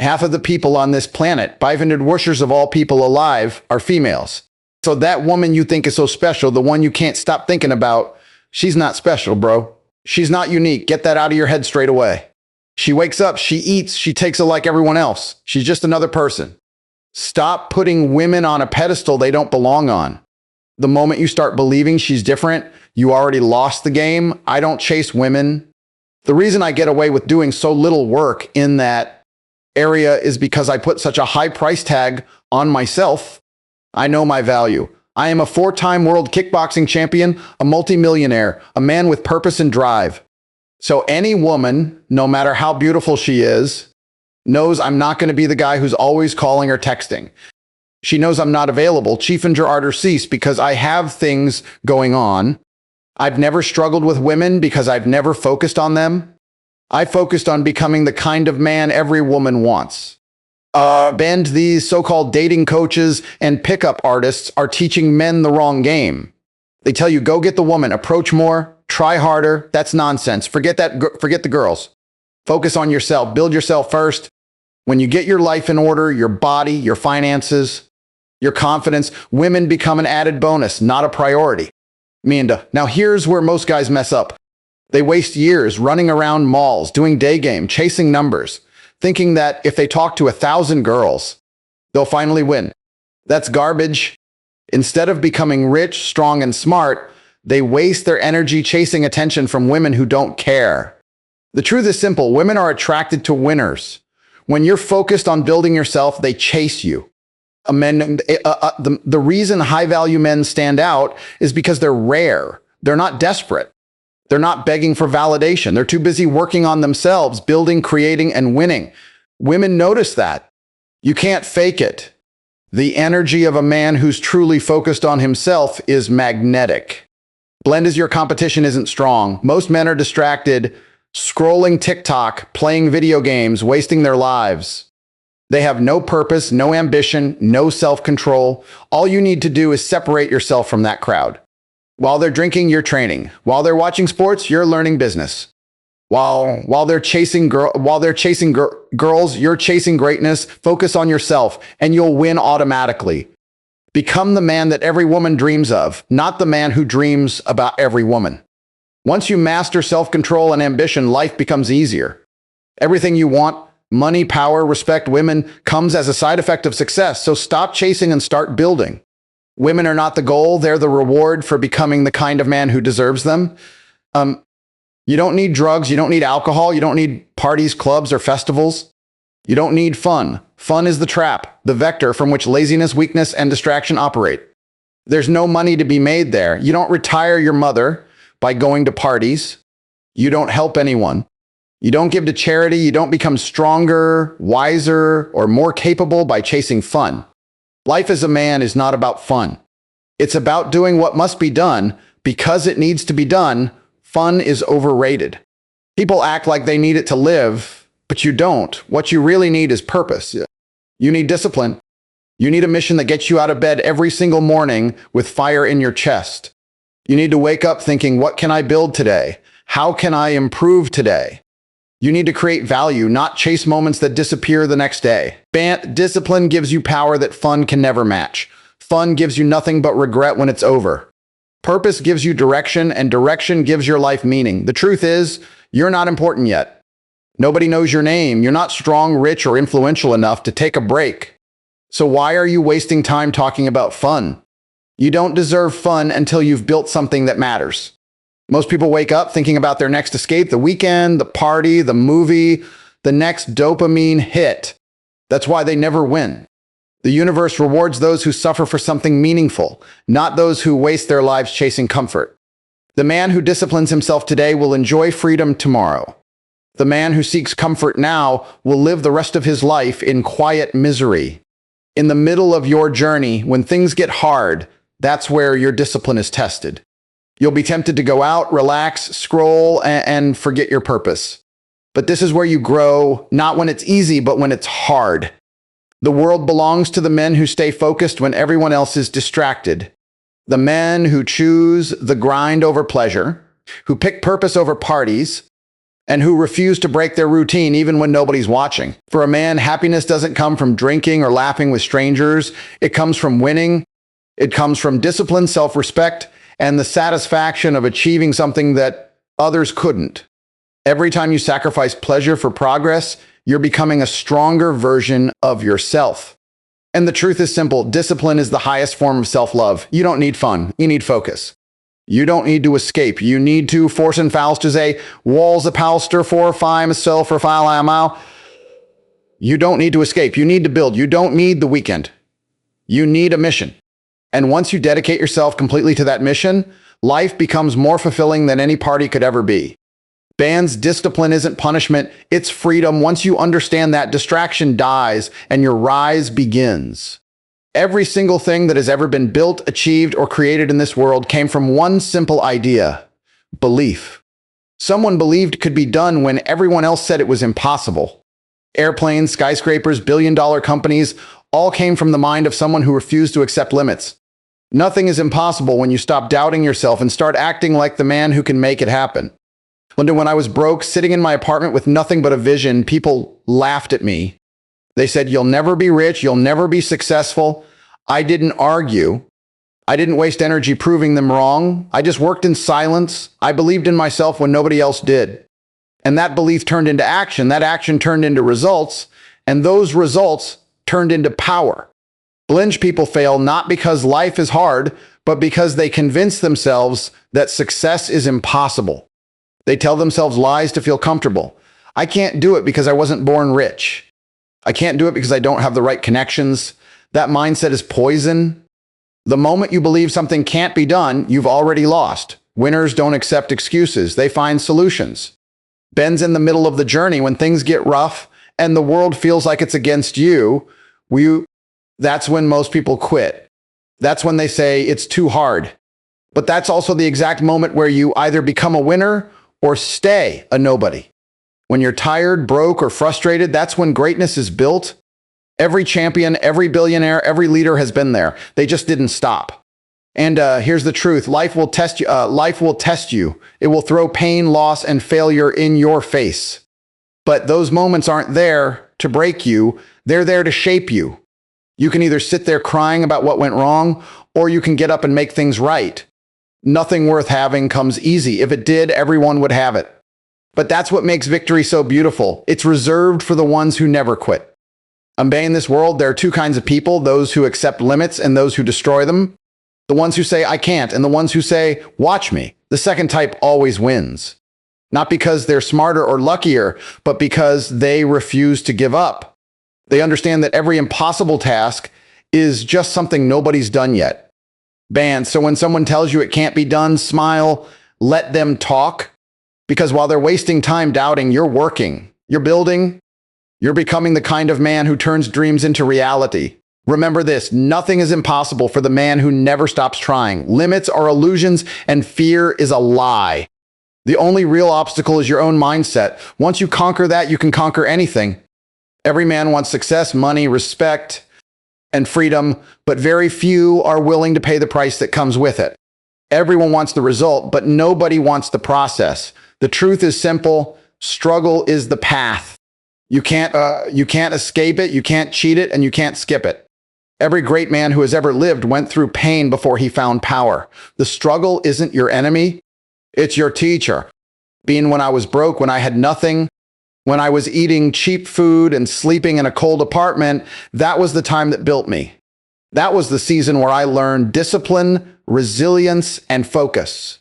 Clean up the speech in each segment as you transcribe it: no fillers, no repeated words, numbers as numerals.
Half of the people on this planet, 500 whooshers of all people alive, are females. So that woman you think is so special, the one you can't stop thinking about, she's not special, bro. She's not unique. Get that out of your head straight away. She wakes up, she eats, she takes it like everyone else. She's just another person. Stop putting women on a pedestal they don't belong on. The moment you start believing she's different, you already lost the game. I don't chase women. The reason I get away with doing so little work in that area is because I put such a high price tag on myself. I know my value. I am a 4-time world kickboxing champion, a multimillionaire, a man with purpose and drive. So any woman, no matter how beautiful she is, knows I'm not going to be the guy who's always calling or texting. She knows I'm not available, chief and arter cease, because I have things going on. I've never struggled with women because I've never focused on them. I focused on becoming the kind of man every woman wants. Bend these so-called dating coaches and pickup artists are teaching men the wrong game. They tell you, go get the woman, approach more, try harder. That's nonsense. Forget the girls. Focus on yourself. Build yourself first. When you get your life in order, your body, your finances, your confidence, women become an added bonus, not a priority. Now here's where most guys mess up. They waste years running around malls, doing day game, chasing numbers, thinking that if they talk to 1,000 girls, they'll finally win. That's garbage. Instead of becoming rich, strong, and smart, they waste their energy chasing attention from women who don't care. The truth is simple. Women are attracted to winners. When you're focused on building yourself, they chase you. The reason high-value men stand out is because they're rare. They're not desperate. They're not begging for validation. They're too busy working on themselves, building, creating, and winning. Women notice that. You can't fake it. The energy of a man who's truly focused on himself is magnetic. Blend as your competition isn't strong. Most men are distracted, scrolling TikTok, playing video games, wasting their lives. They have no purpose, no ambition, no self-control. All you need to do is separate yourself from that crowd. While they're drinking, you're training. While they're watching sports, you're learning business. While they're chasing girls, you're chasing greatness. Focus on yourself, and you'll win automatically. Become the man that every woman dreams of, not the man who dreams about every woman. Once you master self-control and ambition, life becomes easier. Everything you want, money, power, respect, women, comes as a side effect of success. So stop chasing and start building. Women are not the goal. They're the reward for becoming the kind of man who deserves them. You don't need drugs. You don't need alcohol. You don't need parties, clubs, or festivals. You don't need fun. Fun is the trap, the vector from which laziness, weakness, and distraction operate. There's no money to be made there. You don't retire your mother by going to parties. You don't help anyone. You don't give to charity. You don't become stronger, wiser, or more capable by chasing fun. Life as a man is not about fun. It's about doing what must be done because it needs to be done. Fun is overrated. People act like they need it to live, but you don't. What you really need is purpose. You need discipline. You need a mission that gets you out of bed every single morning with fire in your chest. You need to wake up thinking, what can I build today? How can I improve today? You need to create value, not chase moments that disappear the next day. Discipline gives you power that fun can never match. Fun gives you nothing but regret when it's over. Purpose gives you direction, and direction gives your life meaning. The truth is, you're not important yet. Nobody knows your name. You're not strong, rich, or influential enough to take a break. So why are you wasting time talking about fun? You don't deserve fun until you've built something that matters. Most people wake up thinking about their next escape, the weekend, the party, the movie, the next dopamine hit. That's why they never win. The universe rewards those who suffer for something meaningful, not those who waste their lives chasing comfort. The man who disciplines himself today will enjoy freedom tomorrow. The man who seeks comfort now will live the rest of his life in quiet misery. In the middle of your journey, when things get hard, that's where your discipline is tested. You'll be tempted to go out, relax, scroll, and forget your purpose. But this is where you grow, not when it's easy, but when it's hard. The world belongs to the men who stay focused when everyone else is distracted. The men who choose the grind over pleasure, who pick purpose over parties, and who refuse to break their routine even when nobody's watching. For a man, happiness doesn't come from drinking or laughing with strangers. It comes from winning. It comes from discipline, self-respect, and the satisfaction of achieving something that others couldn't. Every time you sacrifice pleasure for progress, you're becoming a stronger version of yourself. And the truth is simple. Discipline is the highest form of self-love. You don't need fun. You need focus. You don't need to escape. You need to force and fouls to say, walls a palster for fime self for file I am out. You don't need to escape. You need to build. You don't need the weekend. You need a mission. And once you dedicate yourself completely to that mission, life becomes more fulfilling than any party could ever be. Bands, discipline isn't punishment, it's freedom. Once you understand that, distraction dies and your rise begins. Every single thing that has ever been built, achieved, or created in this world came from one simple idea: belief. Someone believed it could be done when everyone else said it was impossible. Airplanes, skyscrapers, billion-dollar companies all came from the mind of someone who refused to accept limits. Nothing is impossible when you stop doubting yourself and start acting like the man who can make it happen. When I was broke, sitting in my apartment with nothing but a vision, people laughed at me. They said, "You'll never be rich, you'll never be successful." I didn't argue. I didn't waste energy proving them wrong. I just worked in silence. I believed in myself when nobody else did. And that belief turned into action. That action turned into results. And those results turned into power. Blinge people fail not because life is hard, but because they convince themselves that success is impossible. They tell themselves lies to feel comfortable. I can't do it because I wasn't born rich. I can't do it because I don't have the right connections. That mindset is poison. The moment you believe something can't be done, you've already lost. Winners don't accept excuses. They find solutions. Ben's in the middle of the journey when things get rough and the world feels like it's against you. That's when most people quit. That's when they say it's too hard. But that's also the exact moment where you either become a winner or stay a nobody. When you're tired, broke, or frustrated, that's when greatness is built. Every champion, every billionaire, every leader has been there. They just didn't stop. And here's the truth. Life will test you. Life will test you. It will throw pain, loss, and failure in your face. But those moments aren't there to break you. They're there to shape you. You can either sit there crying about what went wrong, or you can get up and make things right. Nothing worth having comes easy. If it did, everyone would have it. But that's what makes victory so beautiful. It's reserved for the ones who never quit. In this world, there are two kinds of people: those who accept limits and those who destroy them. The ones who say, "I can't," and the ones who say, "Watch me." The second type always wins. Not because they're smarter or luckier, but because they refuse to give up. They understand that every impossible task is just something nobody's done yet. So when someone tells you it can't be done, smile, let them talk. Because while they're wasting time doubting, you're working, you're building, you're becoming the kind of man who turns dreams into reality. Remember this: nothing is impossible for the man who never stops trying. Limits are illusions and fear is a lie. The only real obstacle is your own mindset. Once you conquer that, you can conquer anything. Every man wants success, money, respect, and freedom, but very few are willing to pay the price that comes with it. Everyone wants the result, but nobody wants the process. The truth is simple: struggle is the path. You can't escape it, you can't cheat it, and you can't skip it. Every great man who has ever lived went through pain before he found power. The struggle isn't your enemy, it's your teacher. When I was broke, when I had nothing, when I was eating cheap food and sleeping in a cold apartment, that was the time that built me. That was the season where I learned discipline, resilience, and focus.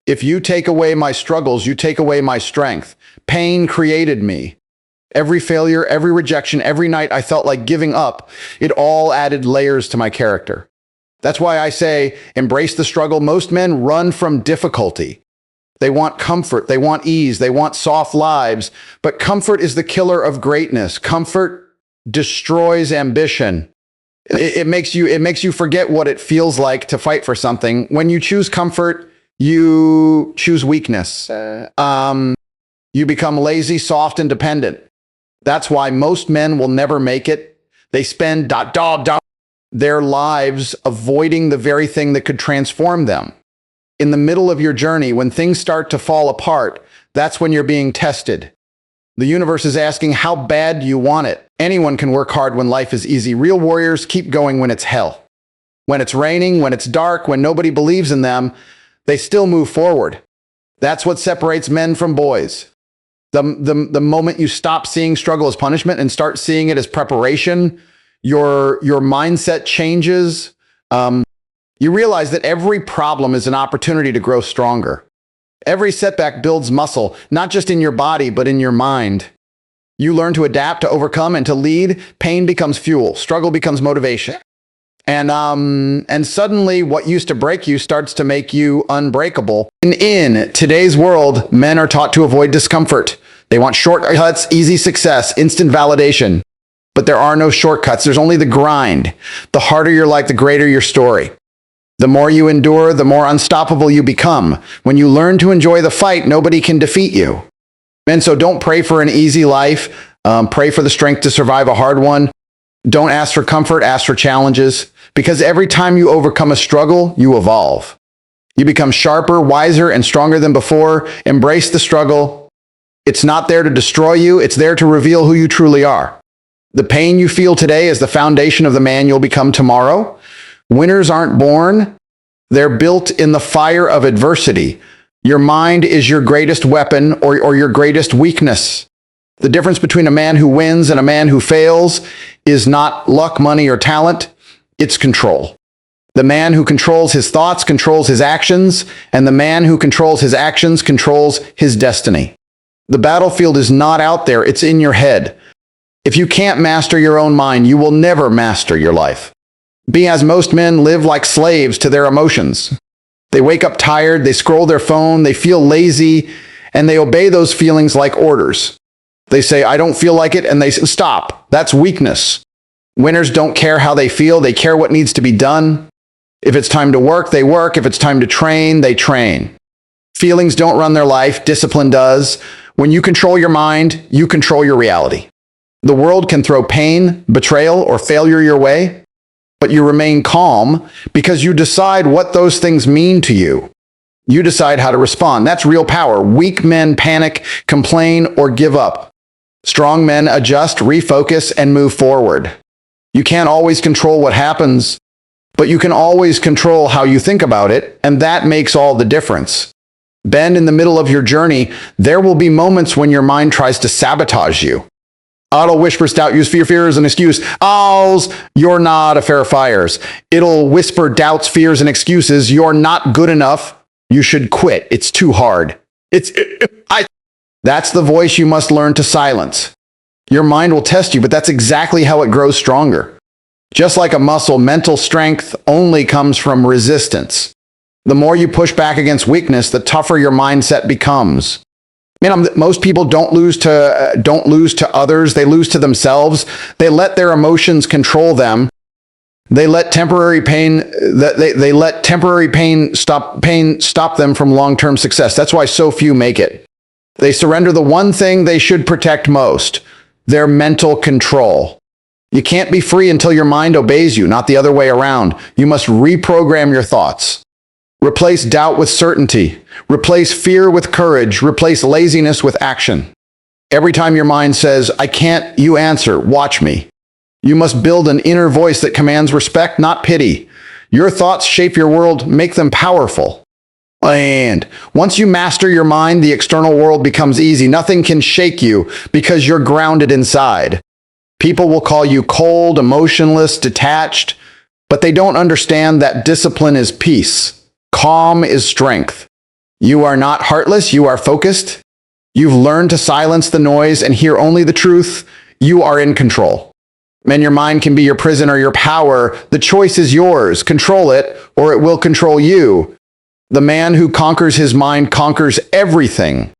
If you take away my struggles, you take away my strength. Pain created me. Every failure, every rejection, every night I felt like giving up, it all added layers to my character. That's why I say, embrace the struggle. Most men run from difficulty. They want comfort, they want ease, they want soft lives, but comfort is the killer of greatness. Comfort destroys ambition. It makes you forget what it feels like to fight for something. When you choose comfort, you choose weakness. You become lazy, soft, and dependent. That's why most men will never make it. They spend their lives avoiding the very thing that could transform them. In the middle of your journey, when things start to fall apart, That's when you're being tested. The universe is asking, how bad do you want it? Anyone can work hard when life is easy. Real warriors keep going when it's hell. When it's raining, when it's dark, when nobody believes in them, they still move forward. That's what separates men from boys. The moment you stop seeing struggle as punishment and start seeing it as preparation, your mindset changes. You realize that every problem is an opportunity to grow stronger. Every setback builds muscle, not just in your body, but in your mind. You learn to adapt, to overcome, and to lead. Pain becomes fuel. Struggle becomes motivation. And suddenly what used to break you starts to make you unbreakable. In today's world, men are taught to avoid discomfort. They want shortcuts, easy success, instant validation. But there are no shortcuts. There's only the grind. The harder your life, the greater your story. The more you endure, the more unstoppable you become. When you learn to enjoy the fight, nobody can defeat you. And so don't pray for an easy life. Pray for the strength to survive a hard one. Don't ask for comfort, ask for challenges. Because every time you overcome a struggle, you evolve. You become sharper, wiser, and stronger than before. Embrace the struggle. It's not there to destroy you. It's there to reveal who you truly are. The pain you feel today is the foundation of the man you'll become tomorrow. Winners aren't born. They're built in the fire of adversity. Your mind is your greatest weapon or your greatest weakness. The difference between a man who wins and a man who fails is not luck, money, or talent. It's control. The man who controls his thoughts controls his actions, and the man who controls his actions controls his destiny. The battlefield is not out there, it's in your head. If you can't master your own mind, you will never master your life. As most men live like slaves to their emotions. They wake up tired, they scroll their phone, they feel lazy, and they obey those feelings like orders. They say, I don't feel like it, and they say, stop. That's weakness. Winners don't care how they feel, they care what needs to be done. If it's time to work, they work. If it's time to train, they train. Feelings don't run their life, discipline does. When you control your mind, you control your reality. The world can throw pain, betrayal, or failure your way, but you remain calm because you decide what those things mean to you. You decide how to respond. That's real power. Weak men panic, complain, or give up. Strong men adjust, refocus, and move forward. You can't always control what happens, but you can always control how you think about it, and that makes all the difference. Bend in the middle of your journey, there will be moments when your mind tries to sabotage you. It'll whisper, doubt, use fear as an excuse. You're not a fair of fires. It'll whisper doubts, fears, and excuses. You're not good enough. You should quit. It's too hard. That's the voice you must learn to silence. Your mind will test you, but that's exactly how it grows stronger. Just like a muscle, mental strength only comes from resistance. The more you push back against weakness, the tougher your mindset becomes. Most people don't lose to others, they lose to themselves. They let their emotions control them. They let temporary pain stop them from long-term success. That's why so few make it. They surrender the one thing they should protect most, their mental control. You can't be free until your mind obeys you, not the other way around. You must reprogram your thoughts. Replace doubt with certainty. Replace fear with courage. Replace laziness with action. Every time your mind says, I can't, you answer, watch me. You must build an inner voice that commands respect, not pity. Your thoughts shape your world, make them powerful. And once you master your mind, the external world becomes easy. Nothing can shake you because you're grounded inside. People will call you cold, emotionless, detached, but they don't understand that discipline is peace. Calm is strength. You are not heartless, you are focused. You've learned to silence the noise and hear only the truth. You are in control. And your mind can be your prison or your power. The choice is yours. Control it, or it will control you. The man who conquers his mind conquers everything.